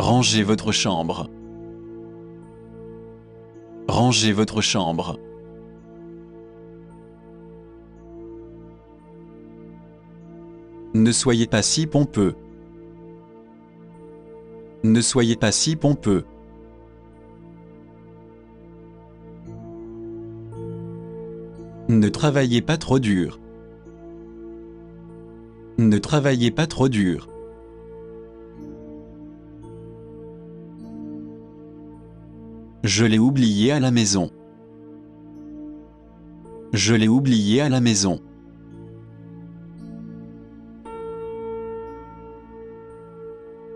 Rangez votre chambre. Rangez votre chambre. Ne soyez pas si pompeux. Ne soyez pas si pompeux. Ne travaillez pas trop dur. Ne travaillez pas trop dur. Je l'ai oublié à la maison. Je l'ai oublié à la maison.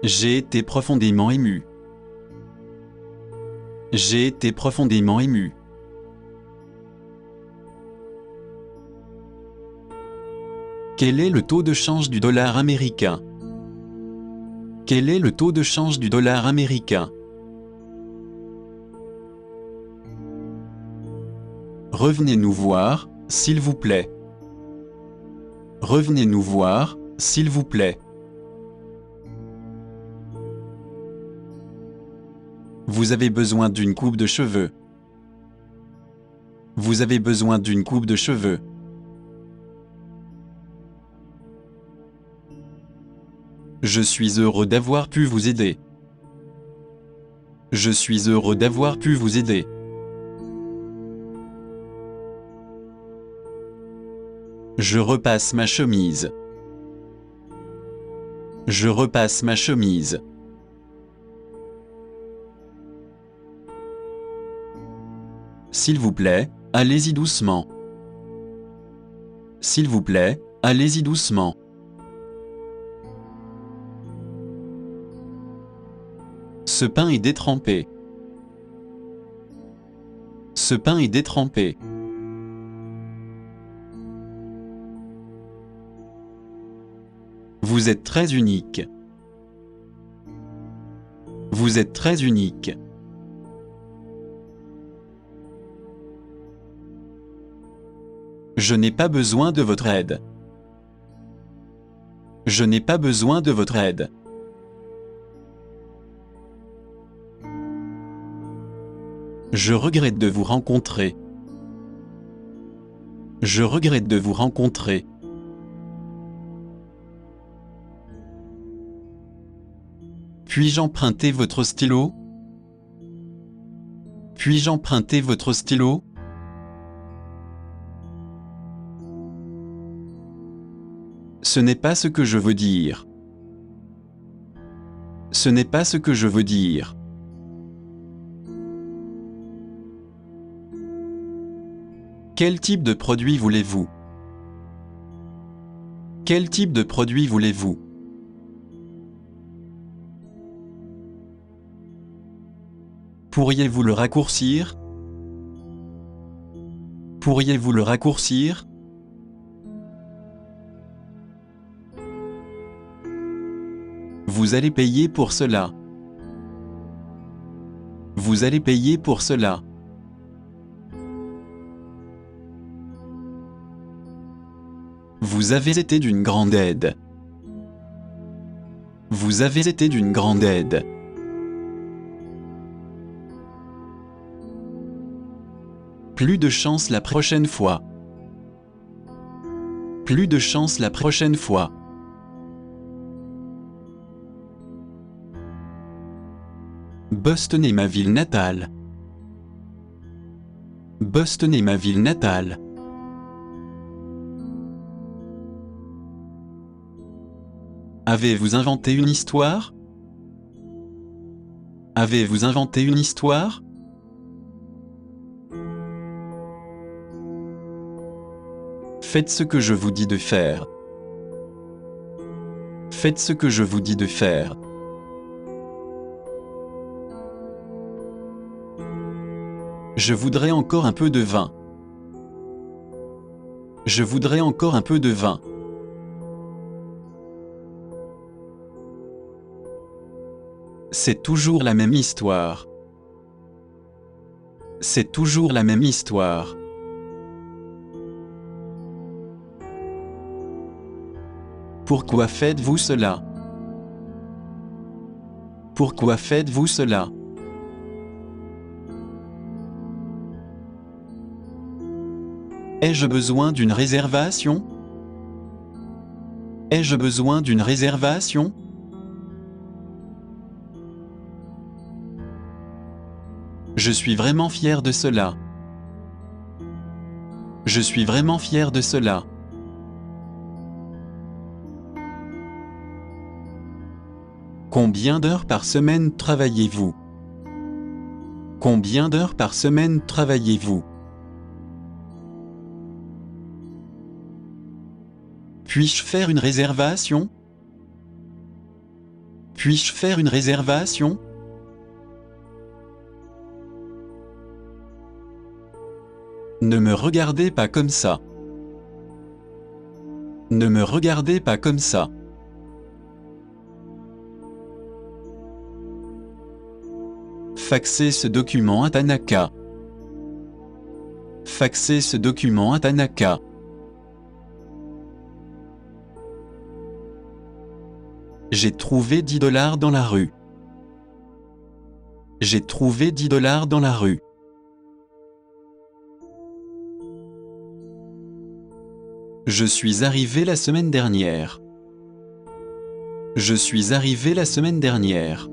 J'ai été profondément ému. J'ai été profondément ému. Quel est le taux de change du dollar américain? Quel est le taux de change du dollar américain? Revenez nous voir, s'il vous plaît. Revenez nous voir, s'il vous plaît. Vous avez besoin d'une coupe de cheveux. Vous avez besoin d'une coupe de cheveux. Je suis heureux d'avoir pu vous aider. Je suis heureux d'avoir pu vous aider. Je repasse ma chemise. Je repasse ma chemise. S'il vous plaît, allez-y doucement. S'il vous plaît, allez-y doucement. Ce pain est détrempé. Ce pain est détrempé. Vous êtes très unique. Vous êtes très unique. Je n'ai pas besoin de votre aide. Je n'ai pas besoin de votre aide. Je regrette de vous rencontrer. Je regrette de vous rencontrer. Puis-je emprunter votre stylo? Puis-je emprunter votre stylo? Ce n'est pas ce que je veux dire. Ce n'est pas ce que je veux dire. Quel type de produit voulez-vous? Quel type de produit voulez-vous? Pourriez-vous le raccourcir? Pourriez-vous le raccourcir? Vous allez payer pour cela. Vous allez payer pour cela. Vous avez été d'une grande aide. Vous avez été d'une grande aide. Plus de chance la prochaine fois. Plus de chance la prochaine fois. Boston est ma ville natale. Boston est ma ville natale. Avez-vous inventé une histoire? Avez-vous inventé une histoire? Faites ce que je vous dis de faire. Faites ce que je vous dis de faire. Je voudrais encore un peu de vin. Je voudrais encore un peu de vin. C'est toujours la même histoire. C'est toujours la même histoire. Pourquoi faites-vous cela? Pourquoi faites-vous cela? Ai-je besoin d'une réservation? Ai-je besoin d'une réservation? Je suis vraiment fier de cela. Je suis vraiment fier de cela. Combien d'heures par semaine travaillez-vous? Combien d'heures par semaine travaillez-vous? Puis-je faire une réservation? Puis-je faire une réservation? Ne me regardez pas comme ça. Ne me regardez pas comme ça. Faxez ce document à Tanaka. Faxez ce document à Tanaka. J'ai trouvé 10 $ dans la rue. J'ai trouvé 10 $ dans la rue. Je suis arrivé la semaine dernière. Je suis arrivé la semaine dernière.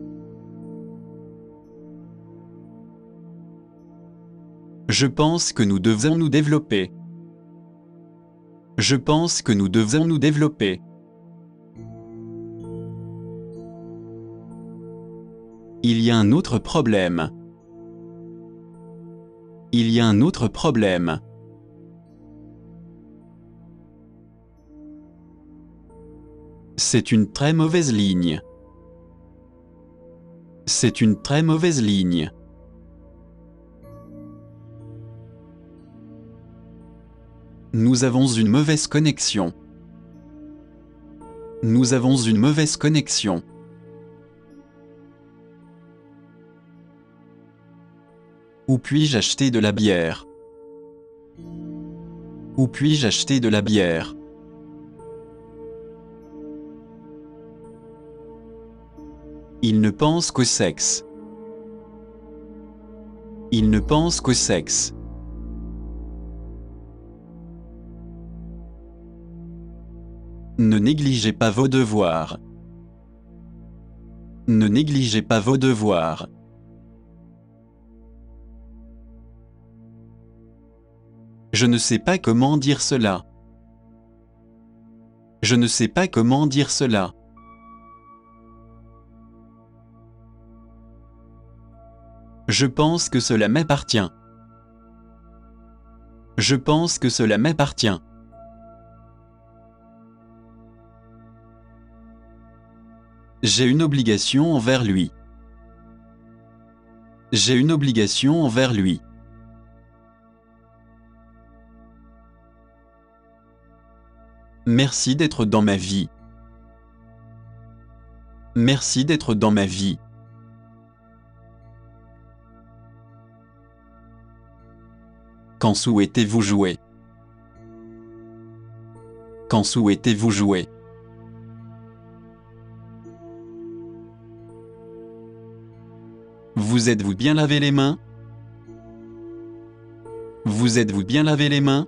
Je pense que nous devons nous développer. Je pense que nous devons nous développer. Il y a un autre problème. Il y a un autre problème. C'est une très mauvaise ligne. C'est une très mauvaise ligne. Nous avons une mauvaise connexion. Nous avons une mauvaise connexion. Où puis-je acheter de la bière? Où puis-je acheter de la bière? Il ne pense qu'au sexe. Il ne pense qu'au sexe. Ne négligez pas vos devoirs. Ne négligez pas vos devoirs. Je ne sais pas comment dire cela. Je ne sais pas comment dire cela. Je pense que cela m'appartient. Je pense que cela m'appartient. J'ai une obligation envers lui. J'ai une obligation envers lui. Merci d'être dans ma vie. Merci d'être dans ma vie. Quand souhaitez-vous jouer? Quand souhaitez-vous jouer? Vous êtes-vous bien lavé les mains? Vous êtes-vous bien lavé les mains?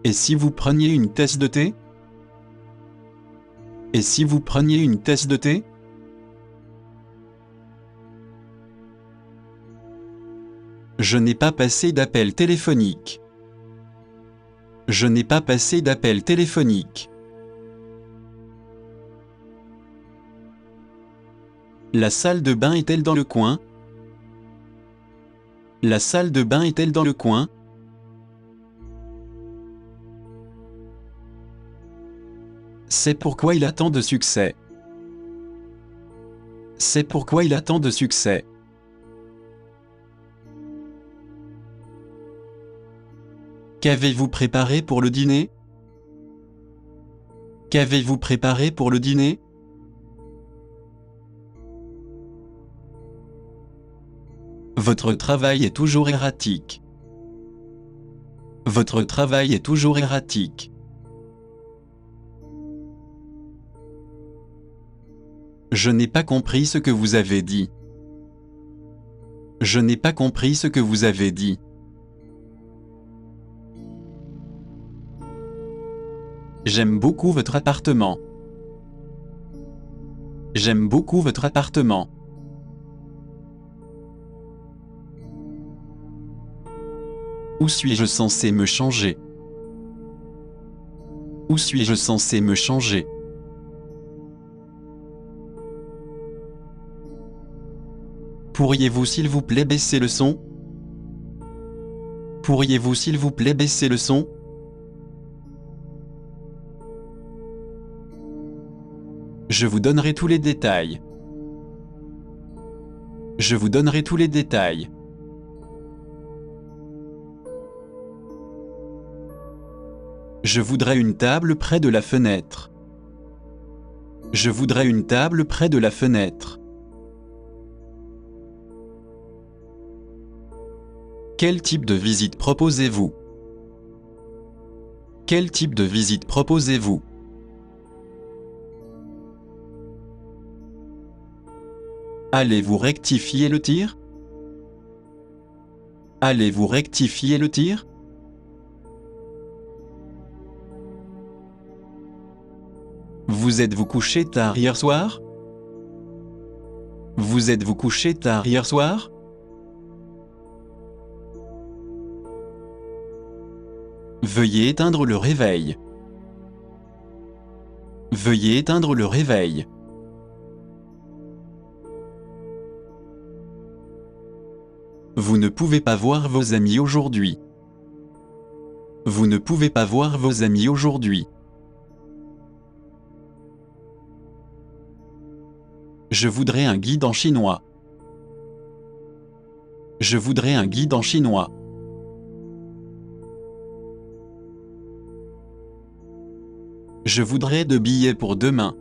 Et si vous preniez une tasse de thé? Et si vous preniez une tasse de thé? Je n'ai pas passé d'appel téléphonique. Je n'ai pas passé d'appel téléphonique. La salle de bain est-elle dans le coin? La salle de bain est-elle dans le coin? C'est pourquoi il a tant de succès. C'est pourquoi il a tant de succès. Qu'avez-vous préparé pour le dîner? Qu'avez-vous préparé pour le dîner? Votre travail est toujours erratique. Votre travail est toujours erratique. Je n'ai pas compris ce que vous avez dit. Je n'ai pas compris ce que vous avez dit. J'aime beaucoup votre appartement. J'aime beaucoup votre appartement. Où suis-je censé me changer? Où suis-je censé me changer? Pourriez-vous s'il vous plaît baisser le son? Pourriez-vous s'il vous plaît baisser le son? Je vous donnerai tous les détails. Je vous donnerai tous les détails. Je voudrais une table près de la fenêtre. Je voudrais une table près de la fenêtre. Quel type de visite proposez-vous? Quel type de visite proposez-vous? Allez-vous rectifier le tir? Allez-vous rectifier le tir? Vous êtes-vous couché tard hier soir? Vous êtes-vous couché tard hier soir? Veuillez éteindre le réveil. Veuillez éteindre le réveil. Vous ne pouvez pas voir vos amis aujourd'hui. Vous ne pouvez pas voir vos amis aujourd'hui. Je voudrais un guide en chinois. Je voudrais un guide en chinois. Je voudrais 2 billets pour demain.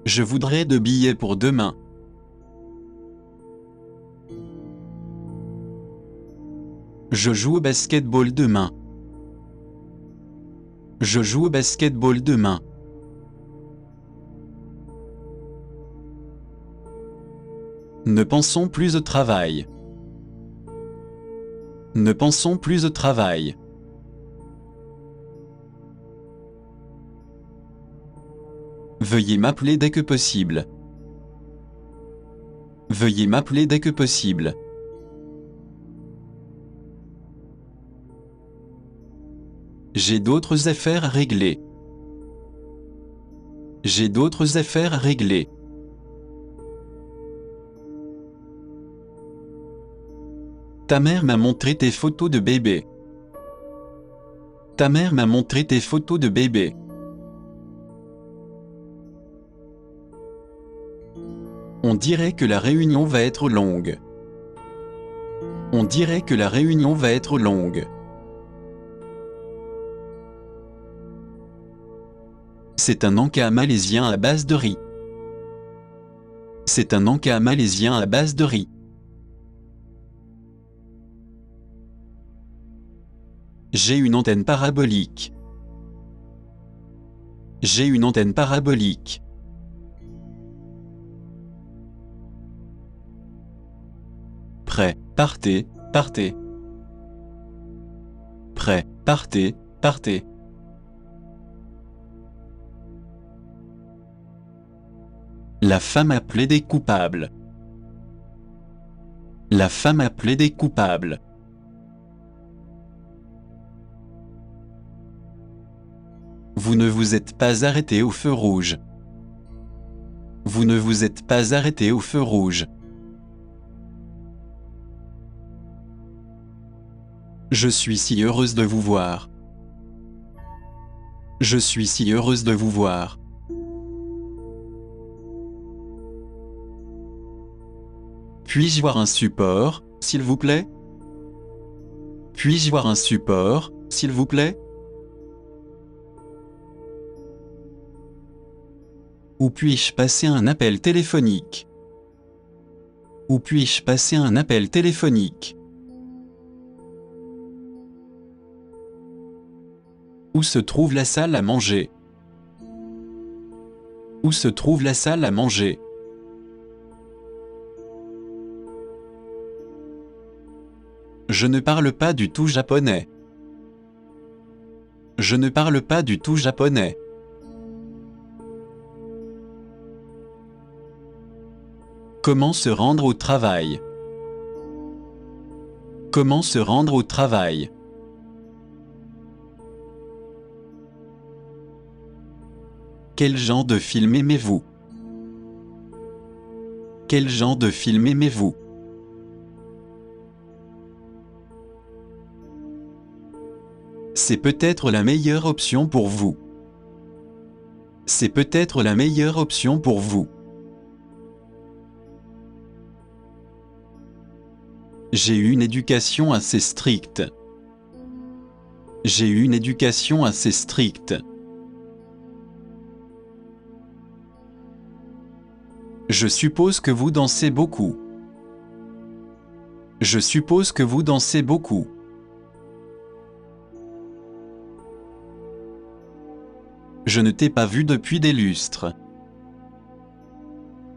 Je voudrais 2 billets pour demain. Je joue au basketball demain. Je joue au basketball demain. Ne pensons plus au travail. Ne pensons plus au travail. Veuillez m'appeler dès que possible. Veuillez m'appeler dès que possible. J'ai d'autres affaires à régler. J'ai d'autres affaires à régler. Ta mère m'a montré tes photos de bébé. Ta mère m'a montré tes photos de bébé. On dirait que la réunion va être longue. On dirait que la réunion va être longue. C'est un encas malaisien à base de riz. C'est un encas malaisien à base de riz. J'ai une antenne parabolique. J'ai une antenne parabolique. Prêt, partez, partez. Prêt, partez, partez. La femme a plaidé coupable. La femme a plaidé coupable. Vous ne vous êtes pas arrêté au feu rouge. Vous ne vous êtes pas arrêté au feu rouge. Je suis si heureuse de vous voir. Je suis si heureuse de vous voir. Puis-je voir un support, s'il vous plaît? Puis-je voir un support, s'il vous plaît? Où puis-je passer un appel téléphonique? Où puis-je passer un appel téléphonique? Où se trouve la salle à manger? Où se trouve la salle à manger? Je ne parle pas du tout japonais. Je ne parle pas du tout japonais. Comment se rendre au travail? Comment se rendre au travail? Quel genre de film aimez-vous? Quel genre de film aimez-vous? C'est peut-être la meilleure option pour vous. C'est peut-être la meilleure option pour vous. J'ai eu une éducation assez stricte. J'ai eu une éducation assez stricte. Je suppose que vous dansez beaucoup. Je suppose que vous dansez beaucoup. Je ne t'ai pas vu depuis des lustres.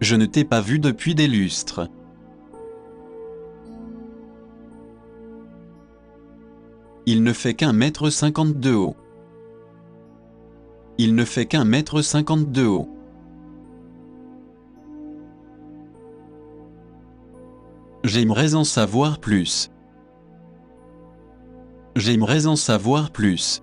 Je ne t'ai pas vu depuis des lustres. Il ne fait qu'1,50 m de haut. Il ne fait qu'1,50 m de haut. J'aimerais en savoir plus. J'aimerais en savoir plus.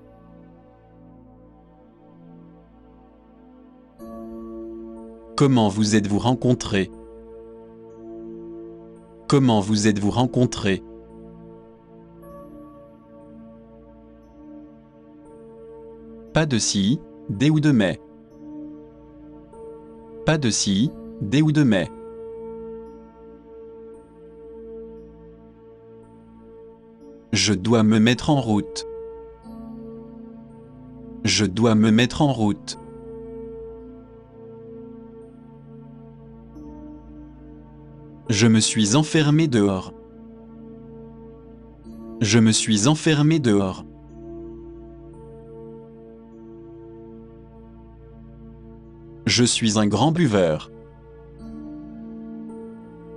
Comment vous êtes-vous rencontrés? Comment vous êtes-vous rencontrés? Pas de si, des ou de mais. Pas de si, des ou de mais. Je dois me mettre en route. Je dois me mettre en route. Je me suis enfermé dehors. Je me suis enfermé dehors. Je suis un grand buveur.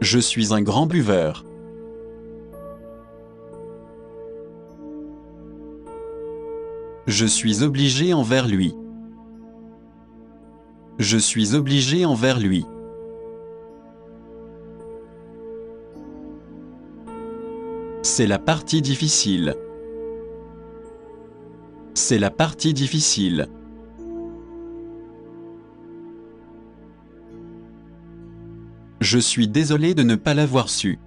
Je suis un grand buveur. Je suis obligé envers lui. Je suis obligé envers lui. C'est la partie difficile. C'est la partie difficile. Je suis désolé de ne pas l'avoir su.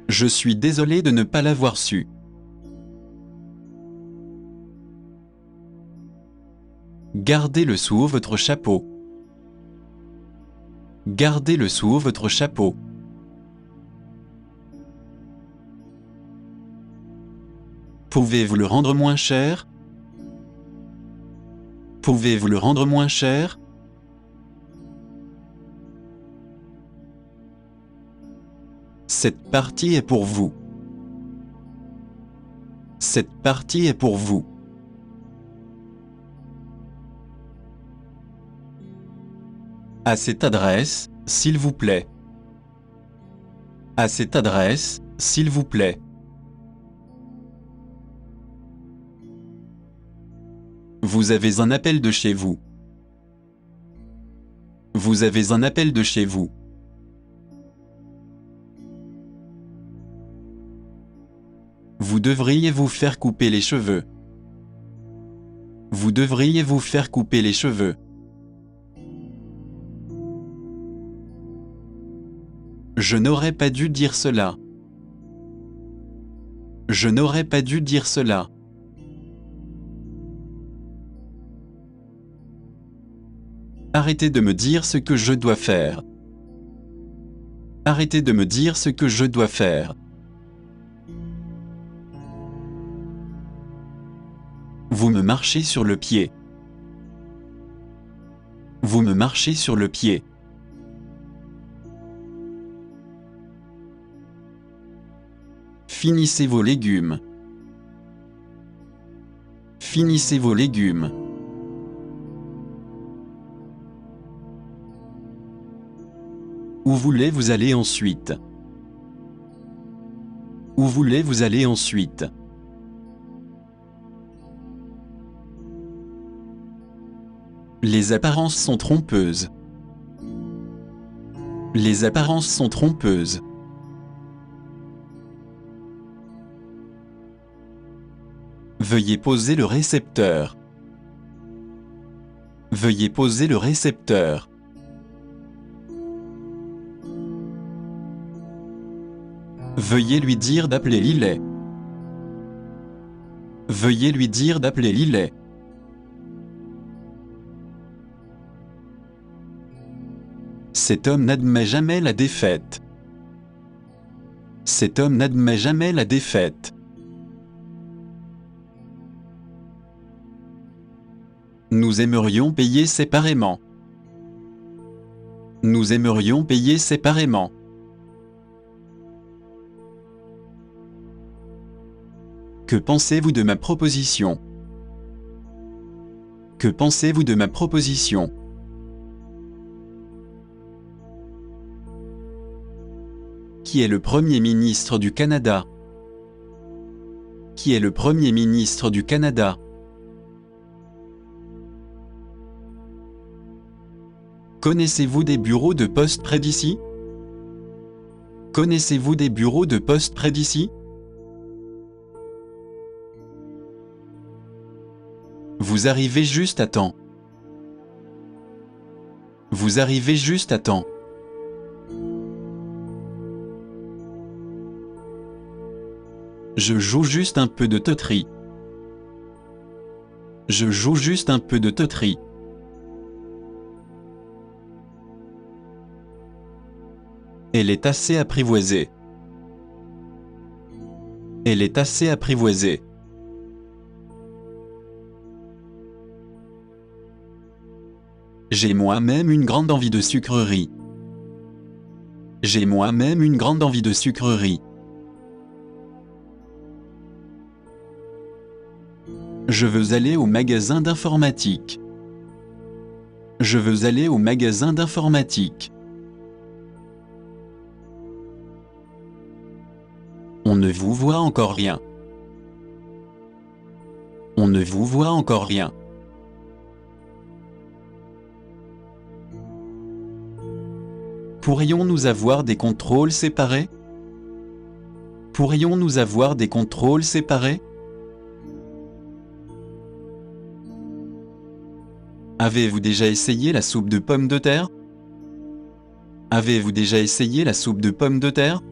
Je suis désolé de ne pas l'avoir su. Gardez-le sous votre chapeau. Gardez-le sous votre chapeau. Pouvez-vous le rendre moins cher? Pouvez-vous le rendre moins cher? Cette partie est pour vous. Cette partie est pour vous. À cette adresse, s'il vous plaît. À cette adresse, s'il vous plaît. Vous avez un appel de chez vous. Vous avez un appel de chez vous. Vous devriez vous faire couper les cheveux. Vous devriez vous faire couper les cheveux. Je n'aurais pas dû dire cela. Je n'aurais pas dû dire cela. Arrêtez de me dire ce que je dois faire. Arrêtez de me dire ce que je dois faire. Vous me marchez sur le pied. Vous me marchez sur le pied. Finissez vos légumes. Finissez vos légumes. voulez-vous aller ensuite? Où voulez-vous aller ensuite? Les apparences sont trompeuses. Les apparences sont trompeuses. Veuillez poser le récepteur. Veuillez poser le récepteur. Veuillez lui dire d'appeler Lillet. Veuillez lui dire d'appeler Lillet. Cet homme n'admet jamais la défaite. Cet homme n'admet jamais la défaite. Nous aimerions payer séparément. Nous aimerions payer séparément. Que pensez-vous de ma proposition? Que pensez-vous de ma proposition? Qui est le Premier ministre du Canada? Qui est le Premier ministre du Canada? Connaissez-vous des bureaux de poste près d'ici? Connaissez-vous des bureaux de poste près d'ici? Vous arrivez juste à temps. Vous arrivez juste à temps. Je joue juste un peu de teuterie. Je joue juste un peu de teuterie. Elle est assez apprivoisée. Elle est assez apprivoisée. J'ai moi-même une grande envie de sucrerie. J'ai moi-même une grande envie de sucrerie. Je veux aller au magasin d'informatique. Je veux aller au magasin d'informatique. On ne vous voit encore rien. On ne vous voit encore rien. Pourrions-nous avoir des contrôles séparés? Pourrions-nous avoir des contrôles séparés? Avez-vous déjà essayé la soupe de pommes de terre? Avez-vous déjà essayé la soupe de pommes de terre?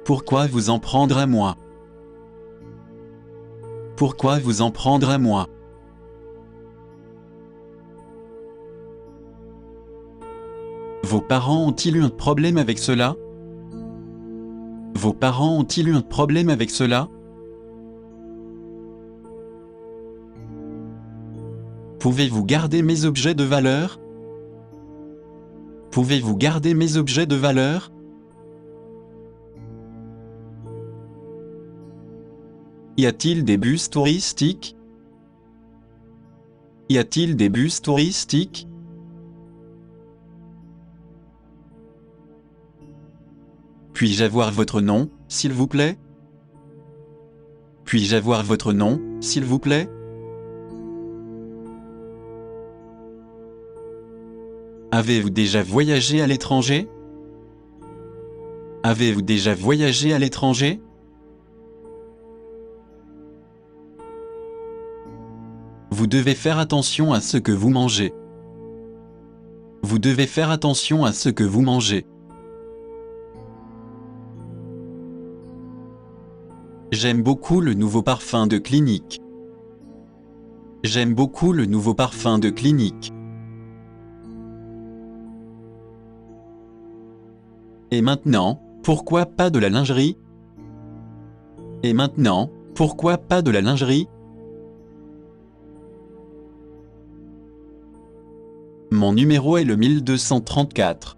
Pourquoi vous en prendre à moi? Pourquoi vous en prendre à moi? Vos parents ont-ils eu un problème avec cela? Vos parents ont-ils eu un problème avec cela? Pouvez-vous garder mes objets de valeur? Pouvez-vous garder mes objets de valeur? Y a-t-il des bus touristiques? Y a-t-il des bus touristiques? Puis-je avoir votre nom, s'il vous plaît? Puis-je avoir votre nom, s'il vous plaît? Avez-vous déjà voyagé à l'étranger? Avez-vous déjà voyagé à l'étranger? Vous devez faire attention à ce que vous mangez. Vous devez faire attention à ce que vous mangez. J'aime beaucoup le nouveau parfum de Clinique. J'aime beaucoup le nouveau parfum de Clinique. Et maintenant, pourquoi pas de la lingerie? Et maintenant, pourquoi pas de la lingerie? Mon numéro est le 1234.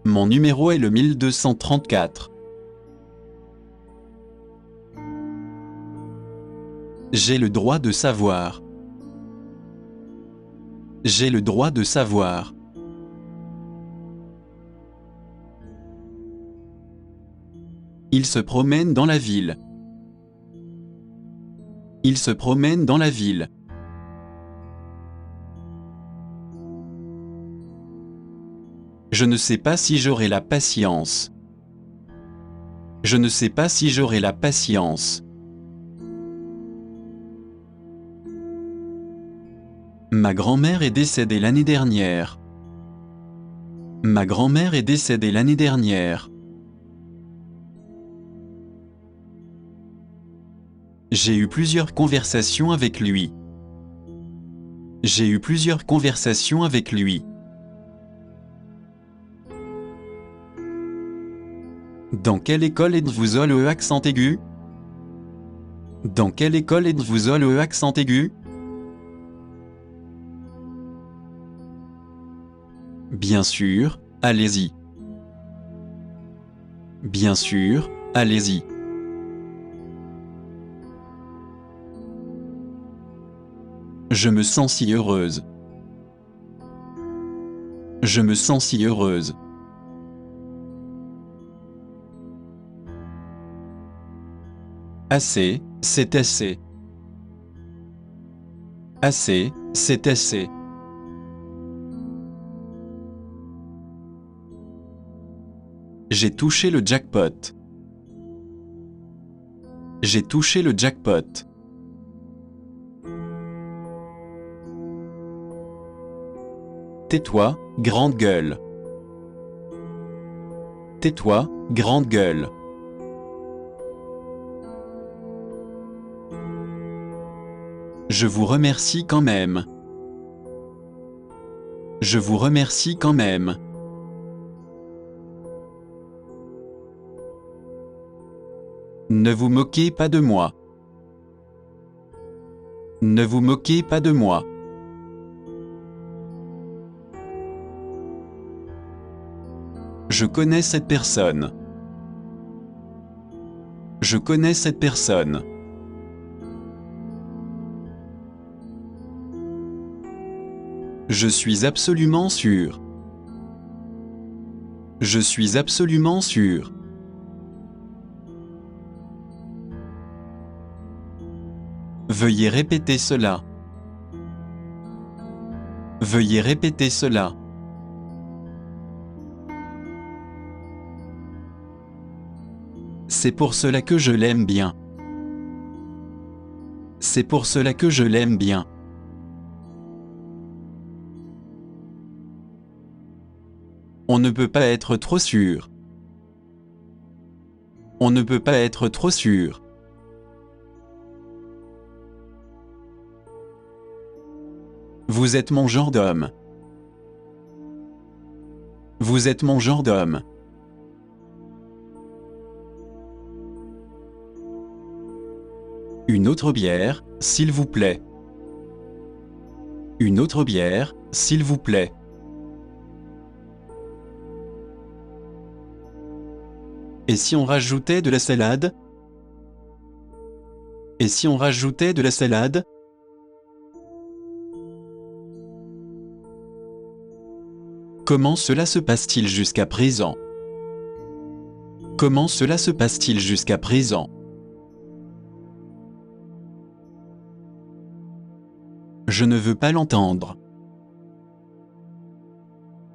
Mon numéro est le 1234. J'ai le droit de savoir. J'ai le droit de savoir. Il se promène dans la ville. Il se promène dans la ville. Je ne sais pas si j'aurai la patience. Je ne sais pas si j'aurai la patience. Ma grand-mère est décédée l'année dernière. Ma grand-mère est décédée l'année dernière. J'ai eu plusieurs conversations avec lui. J'ai eu plusieurs conversations avec lui. Dans quelle école êtes-vous le accent aigu? Dans quelle école êtes-vous le accent aigu? Bien sûr, allez-y. Bien sûr, allez-y. Je me sens si heureuse. Je me sens si heureuse. Assez, c'est assez. Assez, c'est assez. J'ai touché le jackpot. J'ai touché le jackpot. Tais-toi, grande gueule. Tais-toi, grande gueule. Je vous remercie quand même. Je vous remercie quand même. Ne vous moquez pas de moi. Ne vous moquez pas de moi. Je connais cette personne. Je connais cette personne. Je suis absolument sûr. Je suis absolument sûr. Veuillez répéter cela. Veuillez répéter cela. C'est pour cela que je l'aime bien. C'est pour cela que je l'aime bien. On ne peut pas être trop sûr. On ne peut pas être trop sûr. Vous êtes mon genre d'homme. Vous êtes mon genre d'homme. Une autre bière, s'il vous plaît. Une autre bière, s'il vous plaît. Et si on rajoutait de la salade? Et si on rajoutait de la salade? Comment cela se passe-t-il jusqu'à présent? Comment cela se passe-t-il jusqu'à présent? Je ne veux pas l'entendre.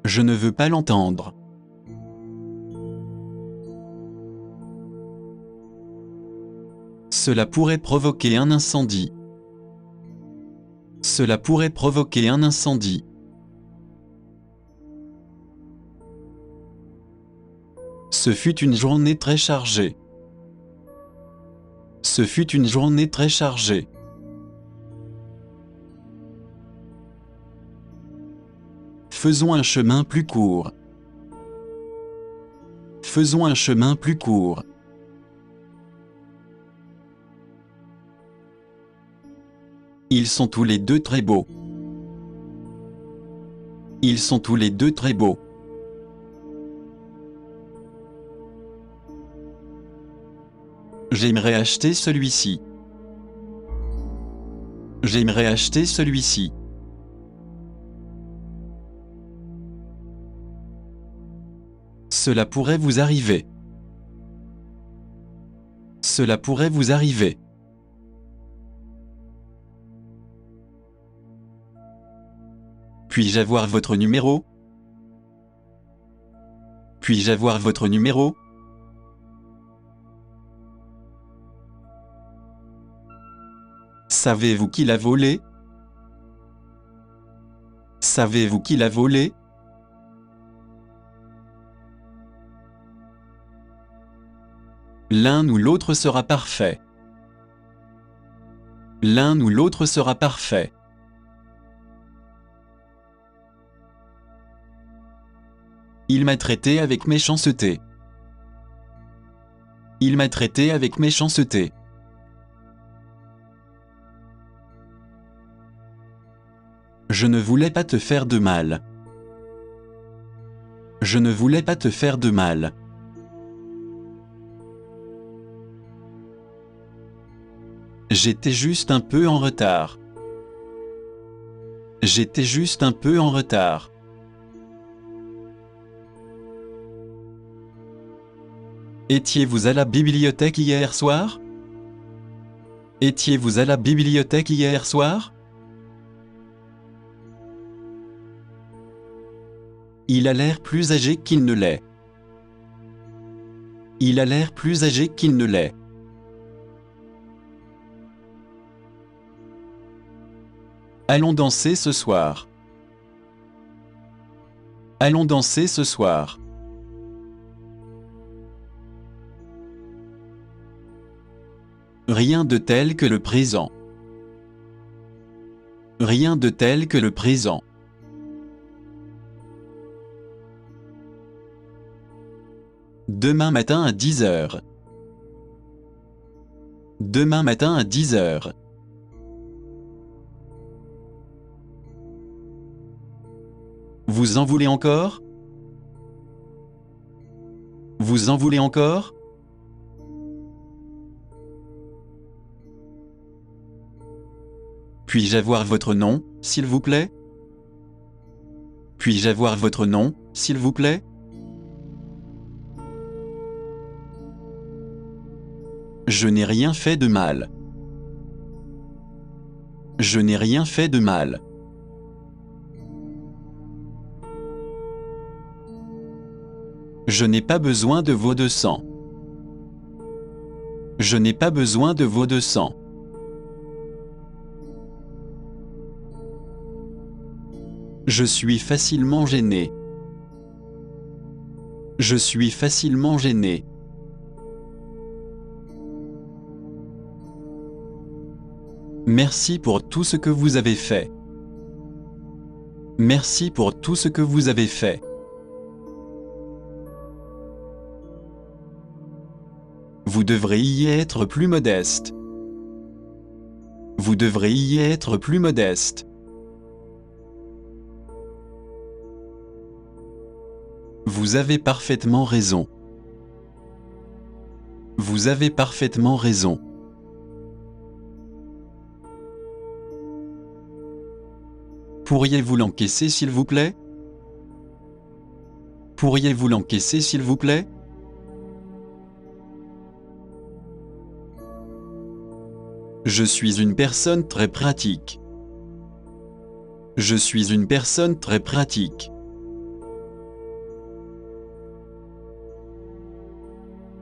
Je ne veux pas l'entendre. Cela pourrait provoquer un incendie. Cela pourrait provoquer un incendie. Ce fut une journée très chargée. Ce fut une journée très chargée. Faisons un chemin plus court. Faisons un chemin plus court. Ils sont tous les deux très beaux. Ils sont tous les deux très beaux. J'aimerais acheter celui-ci. J'aimerais acheter celui-ci. Cela pourrait vous arriver. Cela pourrait vous arriver. Puis-je avoir votre numéro? Puis-je avoir votre numéro? Savez-vous qui l'a volé? Savez-vous qui l'a volé? L'un ou l'autre sera parfait. L'un ou l'autre sera parfait. Il m'a traité avec méchanceté. Il m'a traité avec méchanceté. Je ne voulais pas te faire de mal. Je ne voulais pas te faire de mal. J'étais juste un peu en retard. J'étais juste un peu en retard. Étiez-vous à la bibliothèque hier soir? Étiez-vous à la bibliothèque hier soir? Il a l'air plus âgé qu'il ne l'est. Il a l'air plus âgé qu'il ne l'est. Allons danser ce soir. Allons danser ce soir. Rien de tel que le présent. Rien de tel que le présent. Demain matin à 10 heures. Demain matin à 10 heures. Vous en voulez encore? Vous en voulez encore? Puis-je avoir votre nom, s'il vous plaît? Puis-je avoir votre nom, s'il vous plaît? Je n'ai rien fait de mal. Je n'ai rien fait de mal. Je n'ai pas besoin de vos 200. Je n'ai pas besoin de vos 200. Je suis facilement gêné. Je suis facilement gêné. Merci pour tout ce que vous avez fait. Merci pour tout ce que vous avez fait. Vous devriez être plus modeste. Vous devriez être plus modeste. Vous avez parfaitement raison. Vous avez parfaitement raison. Pourriez-vous l'encaisser s'il vous plaît? Pourriez-vous l'encaisser s'il vous plaît? Je suis une personne très pratique. Je suis une personne très pratique.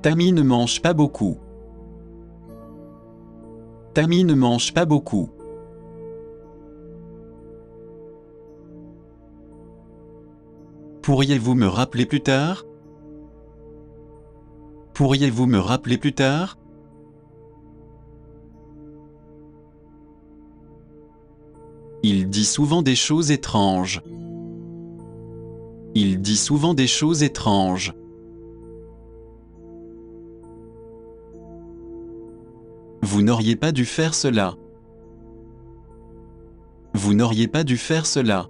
Tammy ne mange pas beaucoup. Tammy ne mange pas beaucoup. Pourriez-vous me rappeler plus tard? Pourriez-vous me rappeler plus tard? Il dit souvent des choses étranges. Il dit souvent des choses étranges. Vous n'auriez pas dû faire cela. Vous n'auriez pas dû faire cela.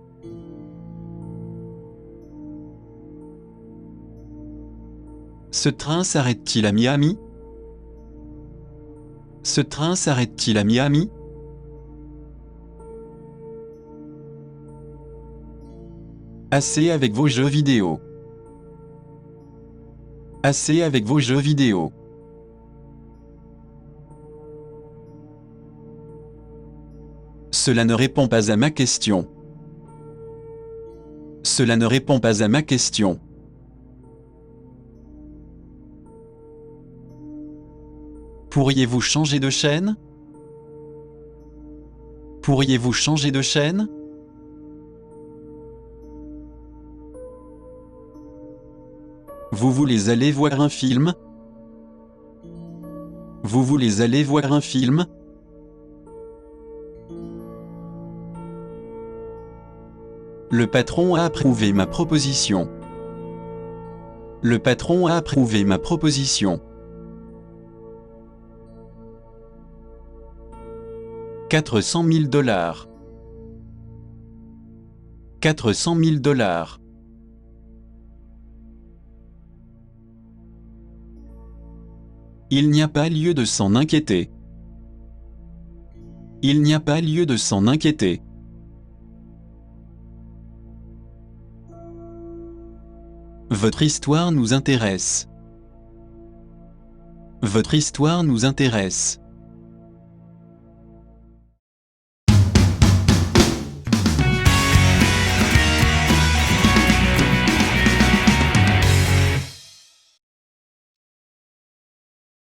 Ce train s'arrête-t-il à Miami? Ce train s'arrête-t-il à Miami? Assez avec vos jeux vidéo. Assez avec vos jeux vidéo. Cela ne répond pas à ma question. Cela ne répond pas à ma question. Pourriez-vous changer de chaîne? Pourriez-vous changer de chaîne? Vous voulez aller voir un film? Vous voulez aller voir un film? Le patron a approuvé ma proposition. Le patron a approuvé ma proposition. 400 000 $. 400 000 $. Il n'y a pas lieu de s'en inquiéter. Il n'y a pas lieu de s'en inquiéter. Votre histoire nous intéresse. Votre histoire nous intéresse.